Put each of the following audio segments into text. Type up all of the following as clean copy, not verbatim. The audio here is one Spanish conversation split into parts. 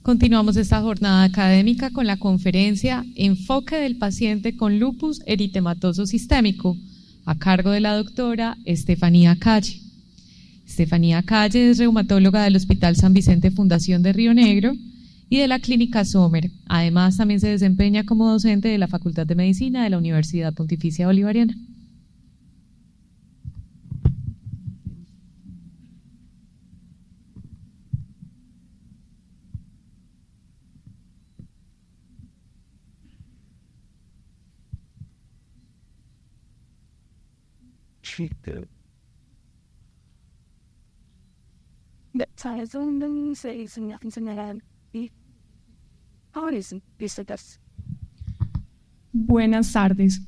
Continuamos esta jornada académica con la conferencia Enfoque del paciente con lupus eritematoso sistémico, a cargo de la doctora Estefanía Calle. Estefanía Calle es reumatóloga del Hospital San Vicente Fundación de Río Negro y de la Clínica Sommer. Además, también se desempeña como docente de la Facultad de Medicina de la Universidad Pontificia Bolivariana. Buenas tardes.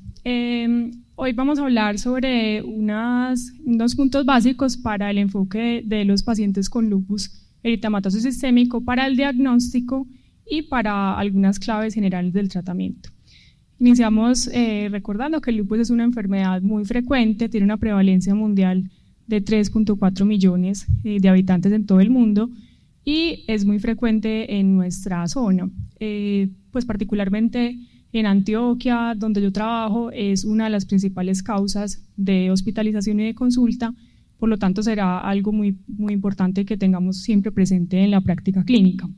Hoy vamos a hablar sobre unos puntos básicos para el enfoque de los pacientes con lupus eritematoso sistémico para el diagnóstico y para algunas claves generales del tratamiento. Iniciamos recordando que el lupus es una enfermedad muy frecuente, tiene una prevalencia mundial de 3.4 millones de habitantes en todo el mundo y es muy frecuente en nuestra zona. Pues particularmente en Antioquia, donde yo trabajo, es una de las principales causas de hospitalización y de consulta, por lo tanto será algo muy importante que tengamos siempre presente en la práctica clínica.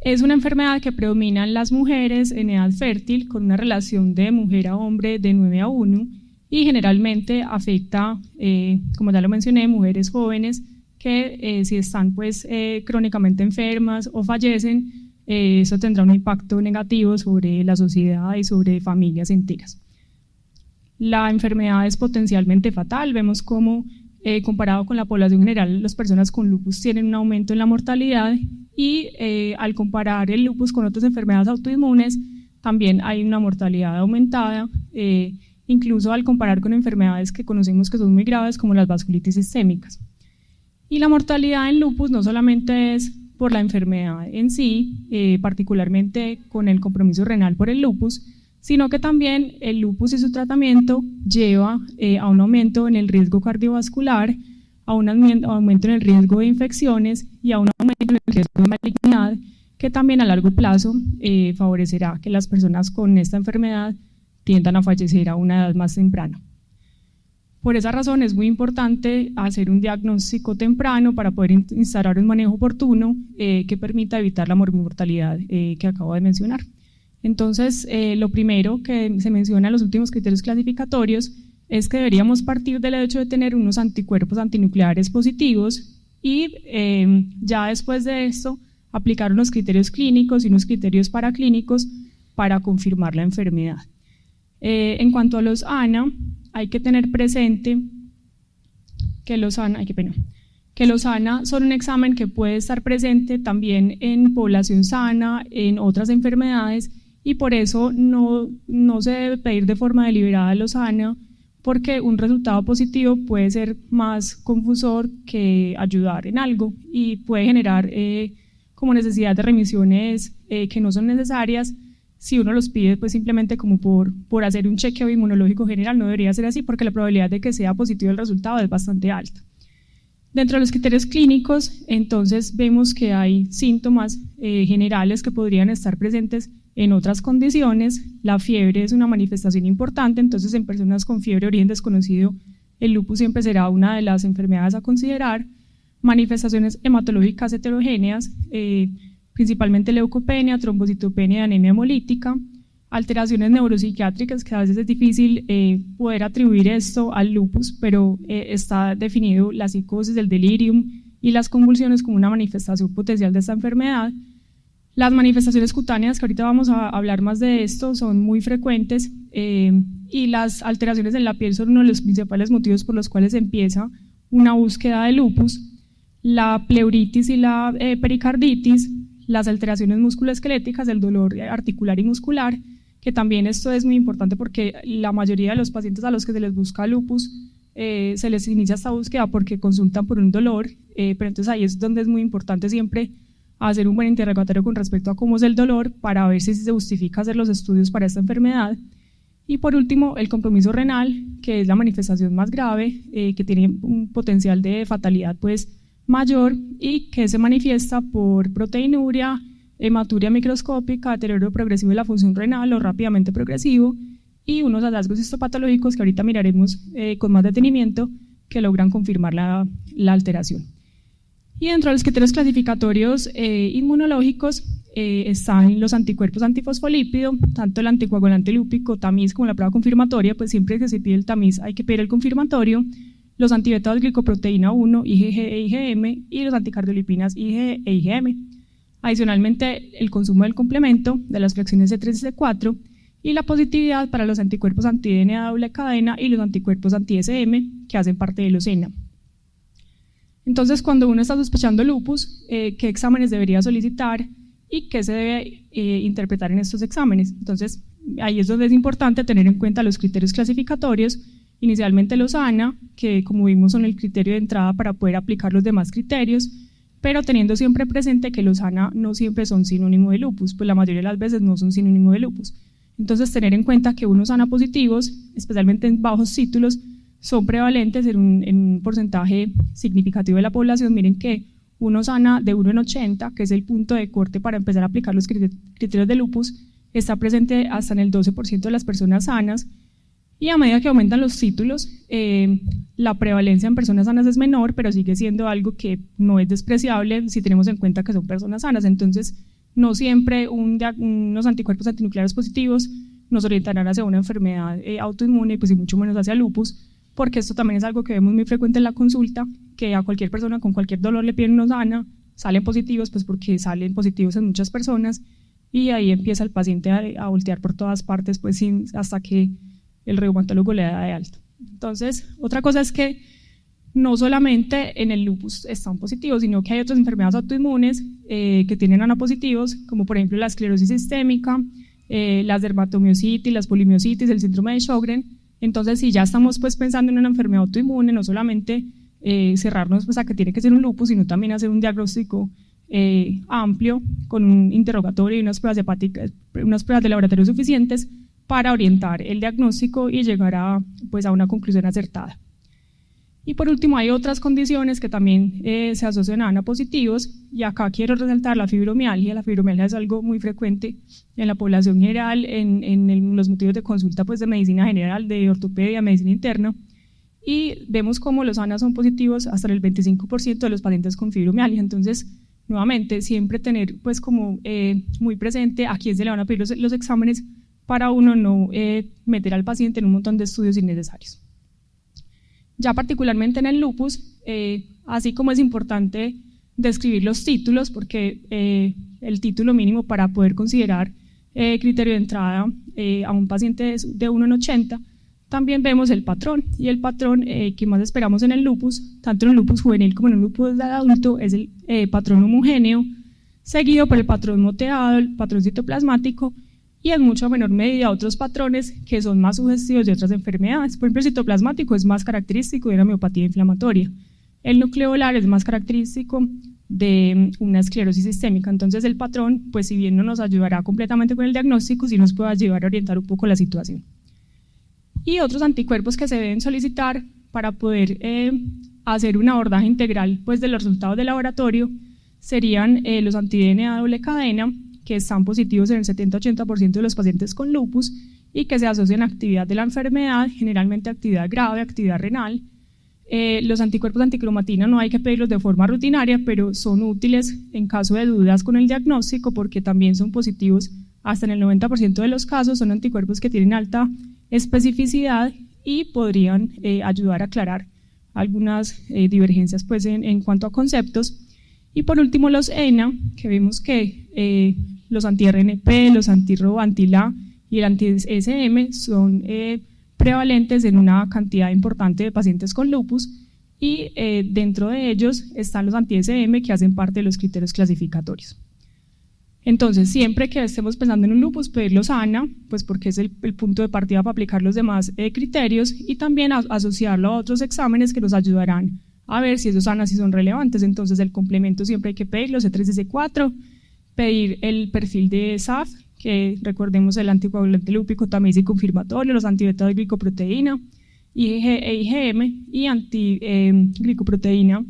Es una enfermedad que predomina en las mujeres en edad fértil, con una relación de mujer a hombre de 9:1 y generalmente afecta, como ya lo mencioné, mujeres jóvenes que si están crónicamente enfermas o fallecen, eso tendrá un impacto negativo sobre la sociedad y sobre familias enteras. La enfermedad es potencialmente fatal, vemos cómo comparado con la población general, las personas con lupus tienen un aumento en la mortalidad y al comparar el lupus con otras enfermedades autoinmunes, también hay una mortalidad aumentada, incluso al comparar con enfermedades que conocemos que son muy graves como las vasculitis sistémicas. Y la mortalidad en lupus no solamente es por la enfermedad en sí, particularmente con el compromiso renal por el lupus, sino que también el lupus y su tratamiento lleva a un aumento en el riesgo cardiovascular, a un aumento en el riesgo de infecciones y a un aumento en el riesgo de malignidad, que también a largo plazo favorecerá que las personas con esta enfermedad tiendan a fallecer a una edad más temprana. Por esa razón es muy importante hacer un diagnóstico temprano para poder instaurar un manejo oportuno que permita evitar la morbimortalidad que acabo de mencionar. Entonces, lo primero que se menciona en los últimos criterios clasificatorios es que deberíamos partir del hecho de tener unos anticuerpos antinucleares positivos y ya después de esto aplicar unos criterios clínicos y unos criterios paraclínicos para confirmar la enfermedad. En cuanto a los ANA, hay que tener presente que los ANA son un examen que puede estar presente también en población sana, en otras enfermedades, y por eso no se debe pedir de forma deliberada los ANA, porque un resultado positivo puede ser más confusor que ayudar en algo y puede generar como necesidad de remisiones que no son necesarias. Si uno los pide pues simplemente como por hacer un chequeo inmunológico general, no debería ser así porque la probabilidad de que sea positivo el resultado es bastante alta. Dentro de los criterios clínicos, entonces vemos que hay síntomas generales que podrían estar presentes en otras condiciones. La fiebre es una manifestación importante, entonces en personas con fiebre de origen desconocido, el lupus siempre será una de las enfermedades a considerar. Manifestaciones hematológicas heterogéneas, principalmente leucopenia, trombocitopenia y anemia hemolítica, alteraciones neuropsiquiátricas, que a veces es difícil poder atribuir esto al lupus, pero está definido la psicosis, el delirium y las convulsiones como una manifestación potencial de esta enfermedad. Las manifestaciones cutáneas, que ahorita vamos a hablar más de esto, son muy frecuentes y las alteraciones en la piel son uno de los principales motivos por los cuales empieza una búsqueda de lupus. La pleuritis y la pericarditis, las alteraciones musculoesqueléticas, el dolor articular y muscular, que también esto es muy importante porque la mayoría de los pacientes a los que se les busca lupus se les inicia esta búsqueda porque consultan por un dolor, pero entonces ahí es donde es muy importante siempre hacer un buen interrogatorio con respecto a cómo es el dolor para ver si se justifica hacer los estudios para esta enfermedad. Y por último, el compromiso renal, que es la manifestación más grave, que tiene un potencial de fatalidad pues mayor y que se manifiesta por proteinuria, hematuria microscópica, deterioro progresivo de la función renal o rápidamente progresivo, y unos hallazgos histopatológicos que ahorita miraremos con más detenimiento que logran confirmar la alteración. Y dentro de los criterios clasificatorios inmunológicos están los anticuerpos antifosfolípido, tanto el anticoagulante lúpico, tamiz, como la prueba confirmatoria, pues siempre que se pide el tamiz hay que pedir el confirmatorio, los antibetados glicoproteína 1, IgG e IgM, y los anticardiolipinas IgG e IgM. Adicionalmente, el consumo del complemento de las fracciones C3 y C4 y la positividad para los anticuerpos anti-DNA doble cadena y los anticuerpos anti-SM que hacen parte de los ENA. Entonces, cuando uno está sospechando lupus, ¿qué exámenes debería solicitar y qué se debe interpretar en estos exámenes? Entonces, ahí es donde es importante tener en cuenta los criterios clasificatorios, inicialmente los ANA, que como vimos son el criterio de entrada para poder aplicar los demás criterios, pero teniendo siempre presente que los ANA no siempre son sinónimo de lupus, pues la mayoría de las veces no son sinónimo de lupus. Entonces, tener en cuenta que unos ANA positivos, especialmente en bajos títulos, son prevalentes en un porcentaje significativo de la población. Miren que unos ANA de 1 en 80, que es el punto de corte para empezar a aplicar los criterios de lupus, está presente hasta en el 12% de las personas sanas, y a medida que aumentan los títulos, la prevalencia en personas sanas es menor, pero sigue siendo algo que no es despreciable si tenemos en cuenta que son personas sanas. Entonces, no siempre unos anticuerpos antinucleares positivos nos orientarán hacia una enfermedad autoinmune, pues y mucho menos hacia lupus, porque esto también es algo que vemos muy frecuente en la consulta, que a cualquier persona con cualquier dolor le piden unos ANA, salen positivos, pues porque salen positivos en muchas personas, y ahí empieza el paciente a voltear por todas partes, pues hasta que el reumatólogo le da de alta. Entonces, otra cosa es que no solamente en el lupus están positivos, sino que hay otras enfermedades autoinmunes que tienen ANA positivos, como por ejemplo la esclerosis sistémica, las dermatomiositis, las polimiositis, el síndrome de Sjögren. Entonces, si ya estamos pues pensando en una enfermedad autoinmune, no solamente cerrarnos pues a que tiene que ser un lupus, sino también hacer un diagnóstico amplio con un interrogatorio y unas pruebas hepáticas, unas pruebas de laboratorio suficientes para orientar el diagnóstico y llegar a una conclusión acertada. Y por último, hay otras condiciones que también se asocian a ANA positivos, y acá quiero resaltar la fibromialgia. La fibromialgia es algo muy frecuente en la población general, en los motivos de consulta pues de medicina general, de ortopedia, medicina interna, y vemos cómo los ANA son positivos hasta el 25% de los pacientes con fibromialgia. Entonces, nuevamente, siempre tener pues como muy presente a quién se le van a pedir los exámenes para uno no meter al paciente en un montón de estudios innecesarios. Ya particularmente en el lupus, así como es importante describir los títulos, porque el título mínimo para poder considerar criterio de entrada a un paciente de 1 en 80, también vemos el patrón, y el patrón que más esperamos en el lupus, tanto en el lupus juvenil como en el lupus de adulto, es el patrón homogéneo, seguido por el patrón moteado, el patrón citoplasmático, y en mucha menor medida otros patrones que son más sugestivos de otras enfermedades. Por ejemplo, el citoplasmático es más característico de una miopatía inflamatoria. El nucleolar es más característico de una esclerosis sistémica. Entonces, el patrón, pues si bien no nos ayudará completamente con el diagnóstico, sí nos puede ayudar a orientar un poco la situación. Y otros anticuerpos que se deben solicitar para poder hacer un abordaje integral pues, de los resultados del laboratorio serían los anti-DNA doble cadena, que están positivos en el 70-80% de los pacientes con lupus y que se asocian a actividad de la enfermedad, generalmente actividad grave, actividad renal. Los anticuerpos anticromatina no hay que pedirlos de forma rutinaria, pero son útiles en caso de dudas con el diagnóstico, porque también son positivos hasta en el 90% de los casos. Son anticuerpos que tienen alta especificidad y podrían ayudar a aclarar algunas divergencias pues, en cuanto a conceptos. Y por último, los ENA, que vimos que los anti-RNP, los anti-RO, anti-LA y el anti-SM son prevalentes en una cantidad importante de pacientes con lupus, y dentro de ellos están los anti-SM, que hacen parte de los criterios clasificatorios. Entonces, siempre que estemos pensando en un lupus, pedir los ANA, pues porque es el punto de partida para aplicar los demás criterios, y también asociarlo a otros exámenes que nos ayudarán a ver si esos ANA sí son relevantes. Entonces, el complemento siempre hay que pedirlo, C3 y C4, pedir el perfil de SAF, que recordemos el anticoagulante lúpico, tamiz y confirmatorio, los antibetados de glicoproteína, IgG e IgM, y antiglicoproteína,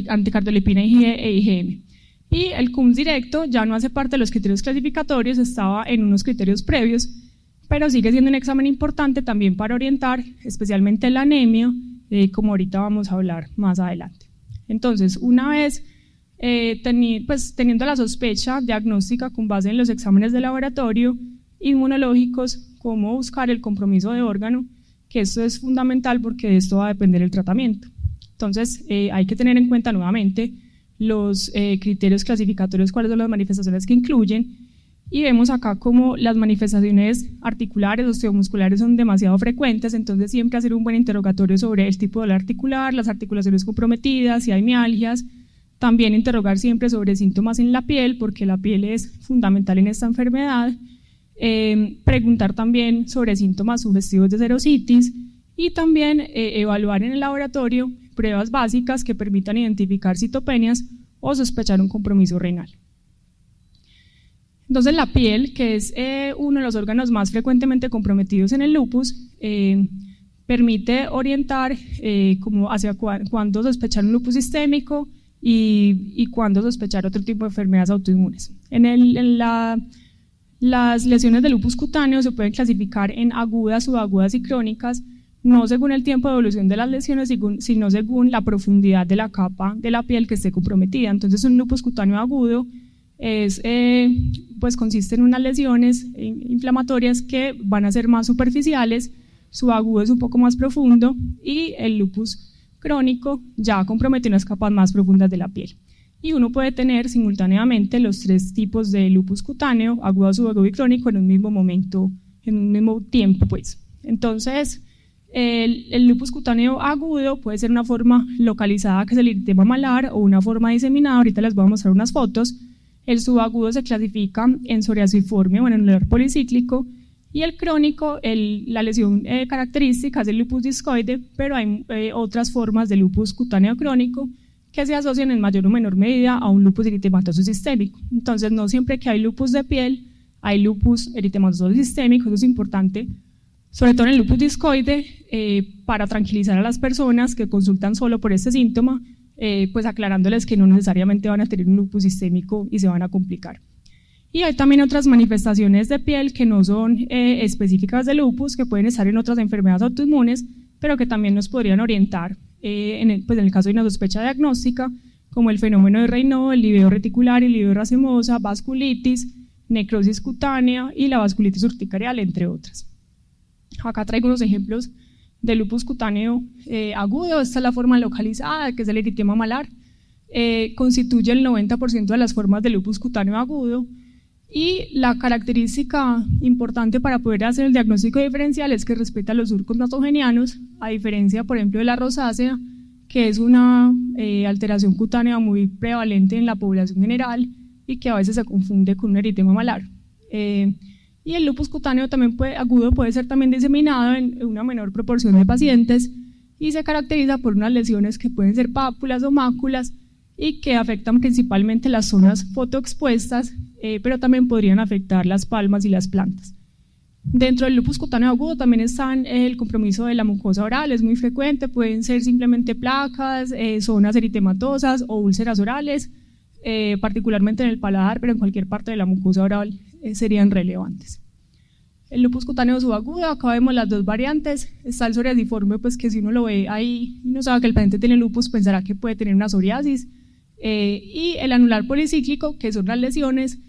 anticardiolipina IgG e IgM. Y el CUMS directo ya no hace parte de los criterios clasificatorios, estaba en unos criterios previos, pero sigue siendo un examen importante también para orientar, especialmente la anemia, como ahorita vamos a hablar más adelante. Entonces, una vez teniendo la sospecha diagnóstica con base en los exámenes de laboratorio inmunológicos, cómo buscar el compromiso de órgano, que esto es fundamental porque de esto va a depender el tratamiento. Entonces, hay que tener en cuenta nuevamente los criterios clasificatorios, cuáles son las manifestaciones que incluyen, y vemos acá como las manifestaciones articulares, osteomusculares son demasiado frecuentes, entonces siempre hacer un buen interrogatorio sobre el tipo de dolor articular, las articulaciones comprometidas, si hay mialgias, también interrogar siempre sobre síntomas en la piel, porque la piel es fundamental en esta enfermedad, preguntar también sobre síntomas sugestivos de serositis y también evaluar en el laboratorio pruebas básicas que permitan identificar citopenias o sospechar un compromiso renal. Entonces la piel, que es uno de los órganos más frecuentemente comprometidos en el lupus, permite orientar como hacia cuándo sospechar un lupus sistémico y cuándo sospechar otro tipo de enfermedades autoinmunes. Las lesiones de lupus cutáneo se pueden clasificar en agudas, subagudas y crónicas, no según el tiempo de evolución de las lesiones, sino según la profundidad de la capa de la piel que esté comprometida. Entonces un lupus cutáneo agudo pues consiste en unas lesiones inflamatorias que van a ser más superficiales, subagudo es un poco más profundo y el lupus crónico ya compromete unas capas más profundas de la piel. Y uno puede tener simultáneamente los tres tipos de lupus cutáneo, agudo, subagudo y crónico en un mismo momento, en un mismo tiempo, pues. Entonces, el lupus cutáneo agudo puede ser una forma localizada, que es el eritema malar, o una forma diseminada, ahorita les voy a mostrar unas fotos. El subagudo se clasifica en psoriasiforme o en anular policíclico, y el crónico, la lesión característica es el lupus discoide, pero hay otras formas de lupus cutáneo crónico que se asocian en mayor o menor medida a un lupus eritematoso sistémico. Entonces, no siempre que hay lupus de piel, hay lupus eritematoso sistémico, eso es importante, sobre todo en el lupus discoide, para tranquilizar a las personas que consultan solo por este síntoma, pues aclarándoles que no necesariamente van a tener un lupus sistémico y se van a complicar. Y hay también otras manifestaciones de piel que no son específicas de lupus, que pueden estar en otras enfermedades autoinmunes, pero que también nos podrían orientar en el caso de una sospecha diagnóstica, como el fenómeno de Raynaud, el liveo reticular y liveo racemosa, vasculitis, necrosis cutánea y la vasculitis urticarial, entre otras. Acá traigo unos ejemplos de lupus cutáneo agudo. Esta es la forma localizada, que es el eritema malar, constituye el 90% de las formas de lupus cutáneo agudo, y la característica importante para poder hacer el diagnóstico diferencial es que respeta los surcos natogenianos, a diferencia, por ejemplo, de la rosácea, que es una alteración cutánea muy prevalente en la población general y que a veces se confunde con un eritema malar. Y el lupus cutáneo también agudo puede ser también diseminado en una menor proporción de pacientes y se caracteriza por unas lesiones que pueden ser pápulas o máculas y que afectan principalmente las zonas fotoexpuestas, pero también podrían afectar las palmas y las plantas. Dentro del lupus cutáneo agudo también está el compromiso de la mucosa oral, es muy frecuente, pueden ser simplemente placas, zonas eritematosas o úlceras orales, particularmente en el paladar, pero en cualquier parte de la mucosa oral serían relevantes. El lupus cutáneo subagudo, acá vemos las dos variantes, está el psoriasiforme, pues que si uno lo ve ahí y no sabe que el paciente tiene lupus, pensará que puede tener una psoriasis, y el anular policíclico, que son las lesiones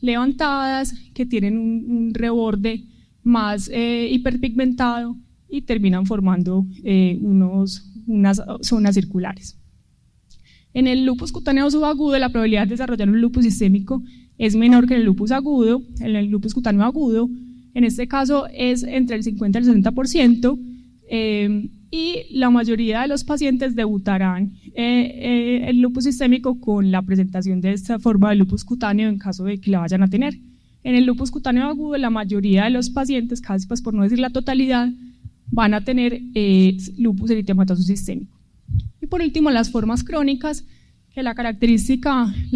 levantadas que tienen un reborde más hiperpigmentado y terminan formando unas zonas circulares. En el lupus cutáneo subagudo, la probabilidad de desarrollar un lupus sistémico es menor que en el lupus agudo. En el lupus cutáneo agudo, en este caso es entre el 50 y el 60%, y la mayoría de los pacientes debutarán el lupus sistémico con la presentación de esta forma de lupus cutáneo en caso de que la vayan a tener. En el lupus cutáneo agudo, la mayoría de los pacientes, casi pues por no decir la totalidad, van a tener lupus eritematoso sistémico. Y por último, las formas crónicas, que la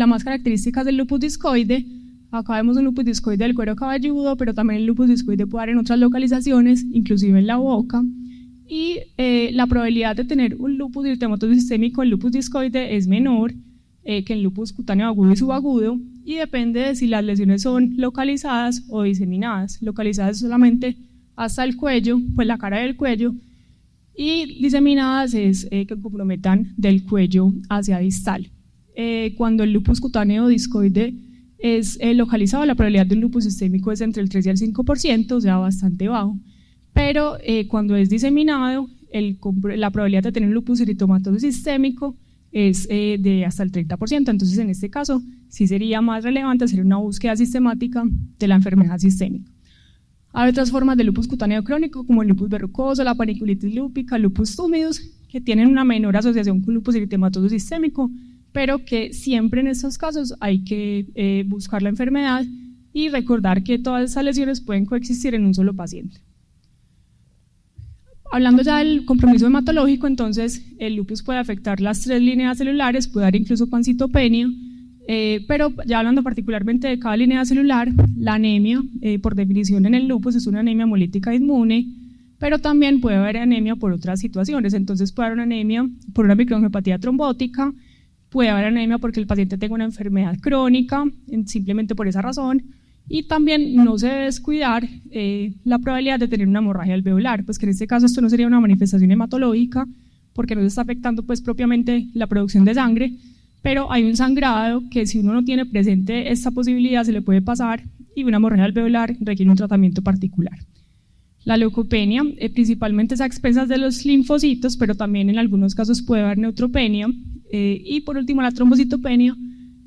más característica es del lupus discoide. Acá vemos un lupus discoide del cuero cabelludo, pero también el lupus discoide puede dar en otras localizaciones, inclusive en la boca. Y la probabilidad de tener un lupus eritematoso sistémico, el lupus discoide, es menor que en lupus cutáneo agudo y subagudo, y depende de si las lesiones son localizadas o diseminadas. Localizadas solamente hasta el cuello, pues la cara del cuello, y diseminadas es que comprometan del cuello hacia distal. Cuando el lupus cutáneo discoide es localizado, la probabilidad de un lupus sistémico es entre el 3 y el 5%, o sea, bastante bajo. Pero cuando es diseminado, la probabilidad de tener un lupus eritematoso sistémico es de hasta el 30%. Entonces, en este caso, sí sería más relevante hacer una búsqueda sistemática de la enfermedad sistémica. Hay otras formas de lupus cutáneo crónico, como el lupus verrucoso, la paniculitis lúpica, lupus túmidus, que tienen una menor asociación con lupus eritematoso sistémico, pero que siempre en estos casos hay que buscar la enfermedad y recordar que todas esas lesiones pueden coexistir en un solo paciente. Hablando ya del compromiso hematológico, entonces el lupus puede afectar las 3 líneas celulares, puede dar incluso pancitopenia, pero ya hablando particularmente de cada línea celular, la anemia, por definición en el lupus, es una anemia hemolítica inmune, pero también puede haber anemia por otras situaciones. Entonces puede haber una anemia por una microangiopatía trombótica, puede haber anemia porque el paciente tenga una enfermedad crónica, simplemente por esa razón, y también no se debe descuidar la probabilidad de tener una hemorragia alveolar, pues que en este caso esto no sería una manifestación hematológica, porque no se está afectando pues propiamente la producción de sangre, pero hay un sangrado que si uno no tiene presente esta posibilidad se le puede pasar, y una hemorragia alveolar requiere un tratamiento particular. La leucopenia, principalmente es a expensas de los linfocitos, pero también en algunos casos puede haber neutropenia, y por último la trombocitopenia,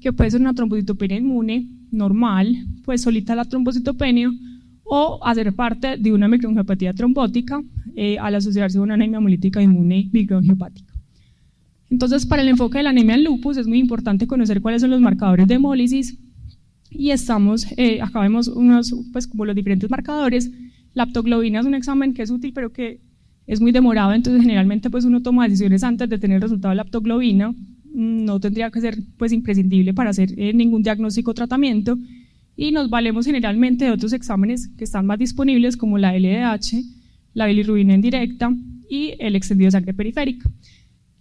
que puede ser una trombocitopenia inmune normal, pues solita la trombocitopenia, o hacer parte de una microangiopatía trombótica al asociarse a una anemia hemolítica inmune microangiopática. Entonces, para el enfoque de la anemia en lupus es muy importante conocer cuáles son los marcadores de hemólisis, y acá vemos unos, pues como los diferentes marcadores. La aptoglobina es un examen que es útil, pero que es muy demorado, entonces generalmente pues uno toma decisiones antes de tener el resultado de la aptoglobina. No tendría que ser pues imprescindible para hacer ningún diagnóstico o tratamiento, y nos valemos generalmente de otros exámenes que están más disponibles, como la LDH, la bilirrubina indirecta y el extendido de sangre periférica.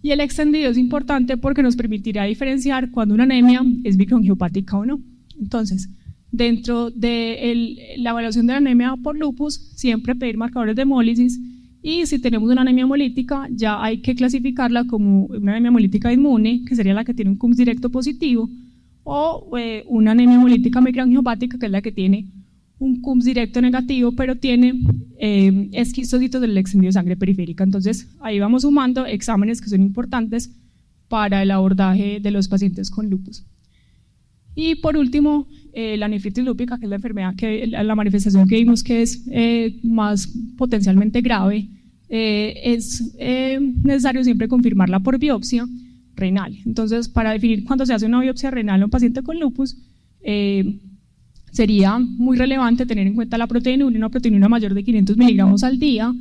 Y el extendido es importante porque nos permitirá diferenciar cuando una anemia es microangiopática o no. Entonces, dentro de la evaluación de la anemia por lupus, siempre pedir marcadores de hemólisis, y si tenemos una anemia hemolítica, ya hay que clasificarla como una anemia hemolítica inmune, que sería la que tiene un CUMS directo positivo, o una anemia hemolítica microangiopática, que es la que tiene un CUMS directo negativo, pero tiene esquistocitos del extendido de sangre periférica. Entonces, ahí vamos sumando exámenes que son importantes para el abordaje de los pacientes con lupus. Y por último, la nefritis lúpica, que es la enfermedad, la manifestación que vimos que es más potencialmente grave, es necesario siempre confirmarla por biopsia renal. Entonces, para definir cuándo se hace una biopsia renal a un paciente con lupus, sería muy relevante tener en cuenta la proteinúria, una proteinúria mayor de 500 miligramos al día,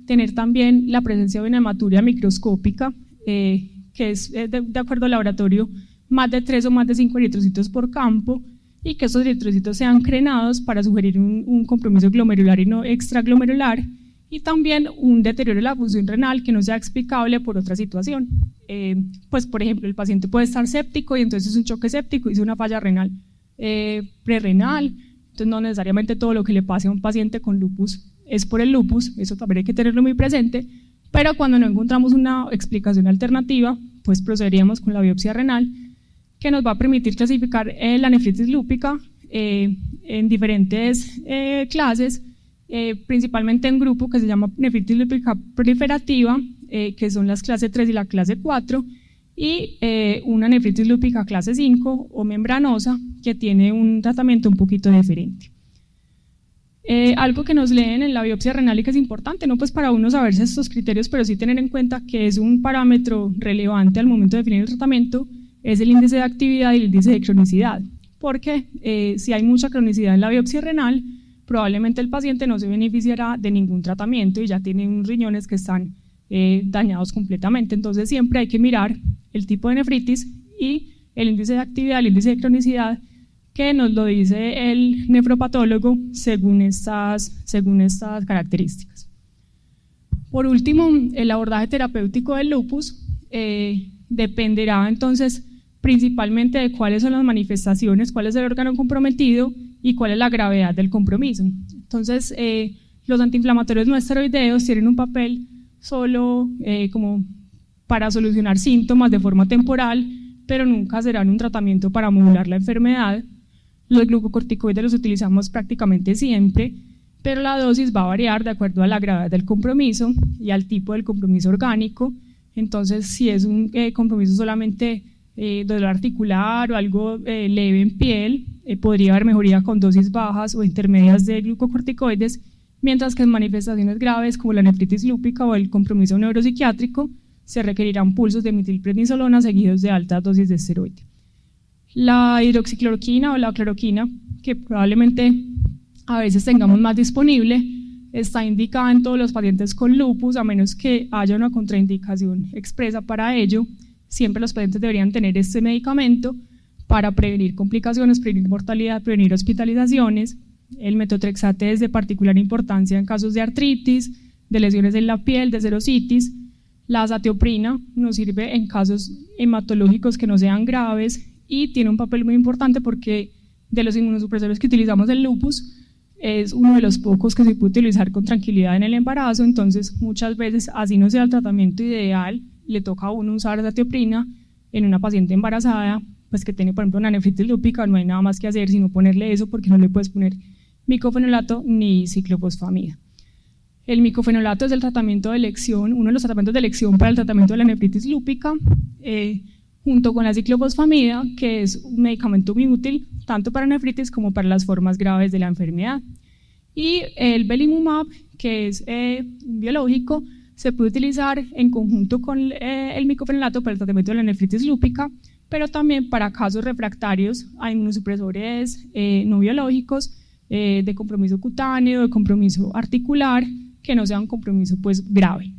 tener también la presencia de una hematuria microscópica, que es de acuerdo al laboratorio, más de 3 o más de 5 eritrocitos por campo, y que esos eritrocitos sean crenados para sugerir un compromiso glomerular y no extraglomerular, y también un deterioro de la función renal que no sea explicable por otra situación. Pues por ejemplo, el paciente puede estar séptico y entonces es un choque séptico, hizo una falla renal prerrenal, entonces no necesariamente todo lo que le pase a un paciente con lupus es por el lupus, eso también hay que tenerlo muy presente, pero cuando no encontramos una explicación alternativa, pues procederíamos con la biopsia renal, que nos va a permitir clasificar la nefritis lúpica en diferentes clases, principalmente en grupo que se llama nefritis lúpica proliferativa, que son las clase 3 y la clase 4, y una nefritis lúpica clase 5 o membranosa, que tiene un tratamiento un poquito diferente. Algo que nos leen en la biopsia renal y que es importante, no pues para uno saberse estos criterios, pero sí tener en cuenta que es un parámetro relevante al momento de definir el tratamiento, es el índice de actividad y el índice de cronicidad, porque si hay mucha cronicidad en la biopsia renal, probablemente el paciente no se beneficiará de ningún tratamiento y ya tiene unos riñones que están dañados completamente. Entonces siempre hay que mirar el tipo de nefritis y el índice de actividad, el índice de cronicidad, que nos lo dice el nefropatólogo según estas características. Por último, el abordaje terapéutico del lupus dependerá entonces principalmente de cuáles son las manifestaciones, cuál es el órgano comprometido y cuál es la gravedad del compromiso. Entonces, los antiinflamatorios no esteroideos tienen un papel solo como para solucionar síntomas de forma temporal, pero nunca serán un tratamiento para modular la enfermedad. Los glucocorticoides los utilizamos prácticamente siempre, pero la dosis va a variar de acuerdo a la gravedad del compromiso y al tipo del compromiso orgánico. Entonces, si es un compromiso solamente dolor articular o algo leve en piel, podría haber mejoría con dosis bajas o intermedias de glucocorticoides, mientras que en manifestaciones graves como la nefritis lúpica o el compromiso neuropsiquiátrico se requerirán pulsos de metilprednisolona seguidos de altas dosis de esteroide. La hidroxicloroquina o la cloroquina, que probablemente a veces tengamos más disponible, está indicada en todos los pacientes con lupus, a menos que haya una contraindicación expresa para ello. Siempre los pacientes deberían tener este medicamento para prevenir complicaciones, prevenir mortalidad, prevenir hospitalizaciones. El metotrexate es de particular importancia en casos de artritis, de lesiones en la piel, de serositis. La azatioprina nos sirve en casos hematológicos que no sean graves y tiene un papel muy importante porque de los inmunosupresores que utilizamos en lupus es uno de los pocos que se puede utilizar con tranquilidad en el embarazo. Entonces muchas veces, así no sea el tratamiento ideal, le toca a uno usar azatioprina en una paciente embarazada, pues que tiene por ejemplo una nefritis lúpica. No hay nada más que hacer sino ponerle eso, porque no le puedes poner micofenolato ni ciclofosfamida. El micofenolato es el tratamiento de elección, uno de los tratamientos de elección para el tratamiento de la nefritis lúpica, junto con la ciclofosfamida, que es un medicamento muy útil tanto para nefritis como para las formas graves de la enfermedad. Y el belimumab, que es un biológico, se puede utilizar en conjunto con el micofenolato para el tratamiento de la nefritis lúpica, pero también para casos refractarios a inmunosupresores no biológicos, de compromiso cutáneo, de compromiso articular, que no sea un compromiso pues grave.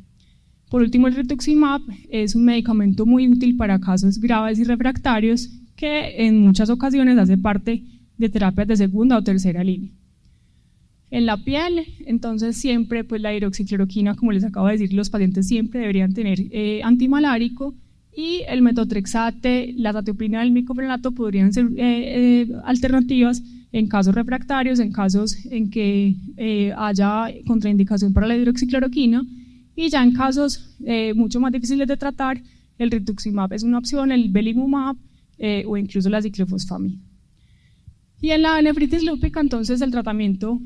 Por último, el rituximab es un medicamento muy útil para casos graves y refractarios que en muchas ocasiones hace parte de terapias de segunda o tercera línea. En la piel, entonces siempre pues la hidroxicloroquina, como les acabo de decir, los pacientes siempre deberían tener antimalárico, y el metotrexate, la azatioprina y el micofenolato podrían ser alternativas en casos refractarios, en casos en que haya contraindicación para la hidroxicloroquina, y ya en casos mucho más difíciles de tratar, el rituximab es una opción, el belimumab o incluso la ciclofosfamida. Y en la nefritis lúpica, entonces el tratamiento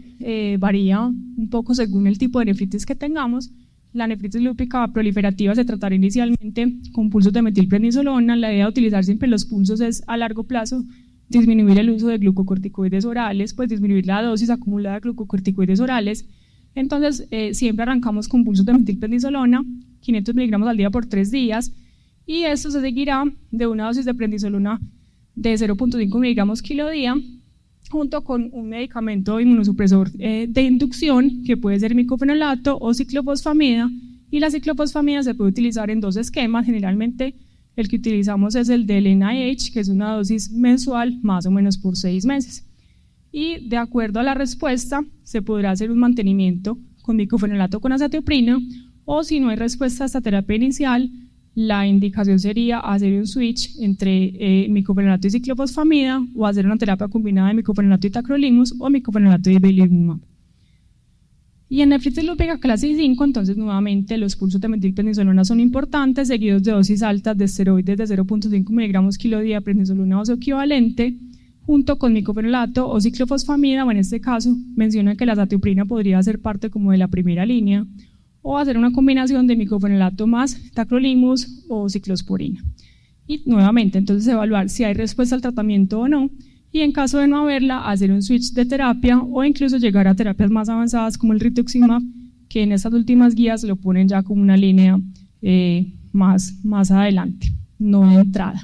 varía un poco según el tipo de nefritis que tengamos. La nefritis lúpica proliferativa se tratará inicialmente con pulsos de metilprednisolona. La idea de utilizar siempre los pulsos es a largo plazo disminuir el uso de glucocorticoides orales, pues disminuir la dosis acumulada de glucocorticoides orales. Entonces siempre arrancamos con pulsos de metilprednisolona, 500 miligramos al día por 3 días, y esto se seguirá de una dosis de prednisolona de 0.5 miligramos kilo día, junto con un medicamento inmunosupresor de inducción, que puede ser micofenolato o ciclofosfamida, y la ciclofosfamida se puede utilizar en 2 esquemas. Generalmente el que utilizamos es el del NIH, que es una dosis mensual más o menos por 6 meses. Y de acuerdo a la respuesta se podrá hacer un mantenimiento con micofenolato con azatioprina, o si no hay respuesta a esta terapia inicial, la indicación sería hacer un switch entre micofenolato y ciclofosfamida, o hacer una terapia combinada de micofenolato y tacrolimus o micofenolato y belimumab. Y en nefritis lúpica clase 5, entonces nuevamente los pulsos de metilprednisolona son importantes, seguidos de dosis altas de esteroides de 0.5 miligramos kilo día, prednisolona o su equivalente, junto con micofenolato o ciclofosfamida, o en este caso menciona que la azatioprina podría ser parte como de la primera línea, o hacer una combinación de micofenolato más tacrolimus o ciclosporina. Y nuevamente entonces evaluar si hay respuesta al tratamiento o no, y en caso de no haberla, hacer un switch de terapia, o incluso llegar a terapias más avanzadas como el rituximab, que en estas últimas guías lo ponen ya como una línea más adelante, no de entrada.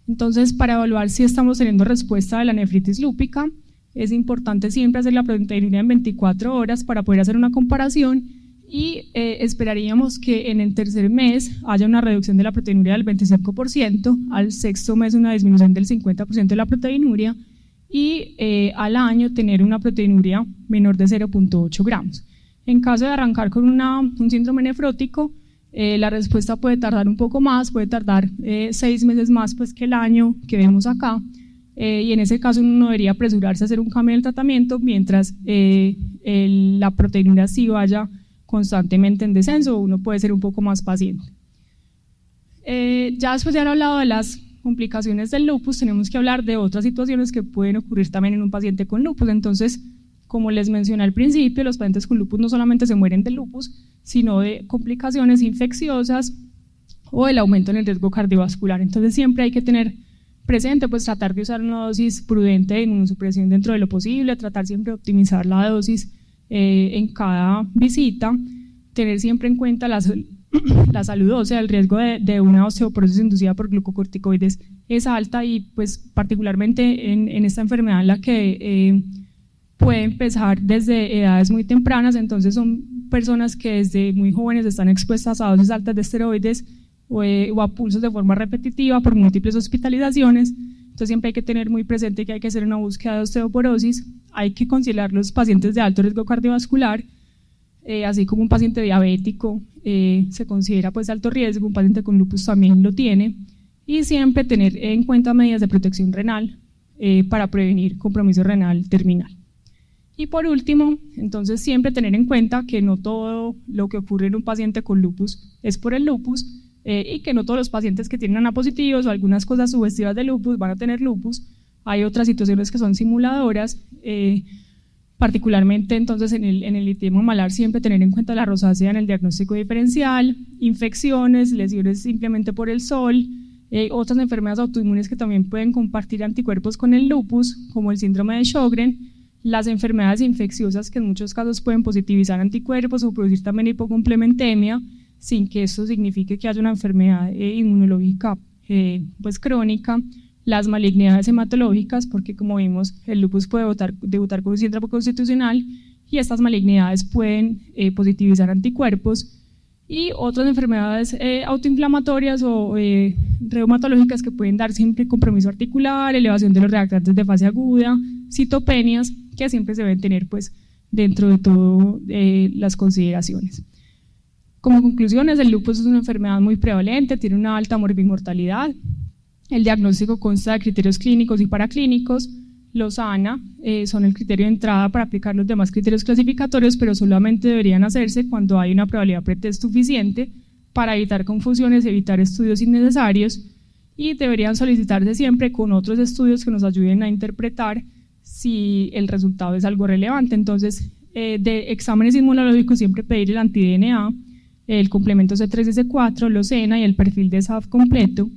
Entonces, para evaluar si estamos teniendo respuesta de la nefritis lúpica, es importante siempre hacer la proteinuria en 24 horas para poder hacer una comparación, y esperaríamos que en el tercer mes haya una reducción de la proteinuria del 25%, al sexto mes una disminución del 50% de la proteinuria, y al año tener una proteinuria menor de 0.8 gramos. En caso de arrancar con un síndrome nefrótico, La respuesta puede tardar un poco más, puede tardar 6 meses más pues, que el año que vemos acá, y en ese caso uno no debería apresurarse a hacer un cambio en el tratamiento mientras la proteinura sí vaya constantemente en descenso. Uno puede ser un poco más paciente. Ya después de haber hablado de las complicaciones del lupus, tenemos que hablar de otras situaciones que pueden ocurrir también en un paciente con lupus. Entonces, como les mencioné al principio, los pacientes con lupus no solamente se mueren de lupus, sino de complicaciones infecciosas o el aumento en el riesgo cardiovascular. Entonces, siempre hay que tener presente, pues tratar de usar una dosis prudente de inmunosupresión dentro de lo posible, tratar siempre de optimizar la dosis en cada visita, tener siempre en cuenta la salud ósea. El riesgo de una osteoporosis inducida por glucocorticoides es alta y pues particularmente en esta enfermedad en la que puede empezar desde edades muy tempranas. Entonces son personas que desde muy jóvenes están expuestas a dosis altas de esteroides o a pulsos de forma repetitiva por múltiples hospitalizaciones. Entonces siempre hay que tener muy presente que hay que hacer una búsqueda de osteoporosis, hay que considerar los pacientes de alto riesgo cardiovascular, así como un paciente diabético se considera pues de alto riesgo, un paciente con lupus también lo tiene, y siempre tener en cuenta medidas de protección renal para prevenir compromiso renal terminal. Y por último, entonces siempre tener en cuenta que no todo lo que ocurre en un paciente con lupus es por el lupus, y que no todos los pacientes que tienen ANA positivos o algunas cosas sugestivas de lupus van a tener lupus. Hay otras situaciones que son simuladoras, particularmente entonces en el litema malar siempre tener en cuenta la rosácea en el diagnóstico diferencial, infecciones, lesiones simplemente por el sol, otras enfermedades autoinmunes que también pueden compartir anticuerpos con el lupus, como el síndrome de Sjögren, las enfermedades infecciosas que en muchos casos pueden positivizar anticuerpos o producir también hipocomplementemia, sin que eso signifique que haya una enfermedad inmunológica pues crónica, las malignidades hematológicas, porque como vimos el lupus puede debutar con un síndrome constitucional y estas malignidades pueden positivizar anticuerpos, y otras enfermedades autoinflamatorias o reumatológicas que pueden dar siempre compromiso articular, elevación de los reactantes de fase aguda, citopenias, que siempre se deben tener pues dentro de todas las consideraciones. Como conclusiones, el lupus es una enfermedad muy prevalente, tiene una alta morbimortalidad. El diagnóstico consta de criterios clínicos y paraclínicos. Los ANA son el criterio de entrada para aplicar los demás criterios clasificatorios, pero solamente deberían hacerse cuando hay una probabilidad pretest suficiente para evitar confusiones, evitar estudios innecesarios, y deberían solicitarse siempre con otros estudios que nos ayuden a interpretar si el resultado es algo relevante. Entonces, de exámenes inmunológicos siempre pedir el anti-DNA, el complemento C3 y C4, Losena y el perfil de SAF completo.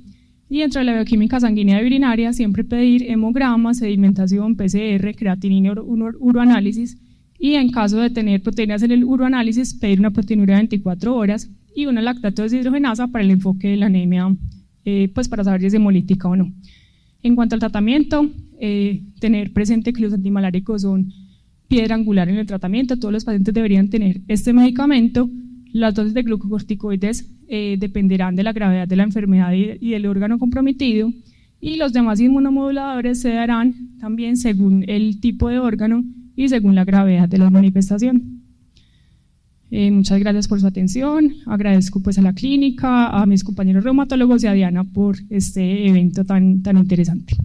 Y dentro de la bioquímica sanguínea y urinaria siempre pedir hemograma, sedimentación, PCR, creatinina, uroanálisis, y en caso de tener proteínas en el uroanálisis pedir una proteinura de 24 horas y una lactato deshidrogenasa para el enfoque de la anemia, pues para saber si es hemolítica o no. En cuanto al tratamiento, tener presente que los antimaláricos son piedra angular en el tratamiento. Todos los pacientes deberían tener este medicamento. Las dosis de glucocorticoides dependerán de la gravedad de la enfermedad y del órgano comprometido, y los demás inmunomoduladores se darán también según el tipo de órgano y según la gravedad de la manifestación. Muchas gracias por su atención. Agradezco pues a la clínica, a mis compañeros reumatólogos y a Diana por este evento tan interesante.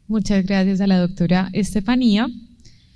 Muchas gracias a la doctora Estefanía.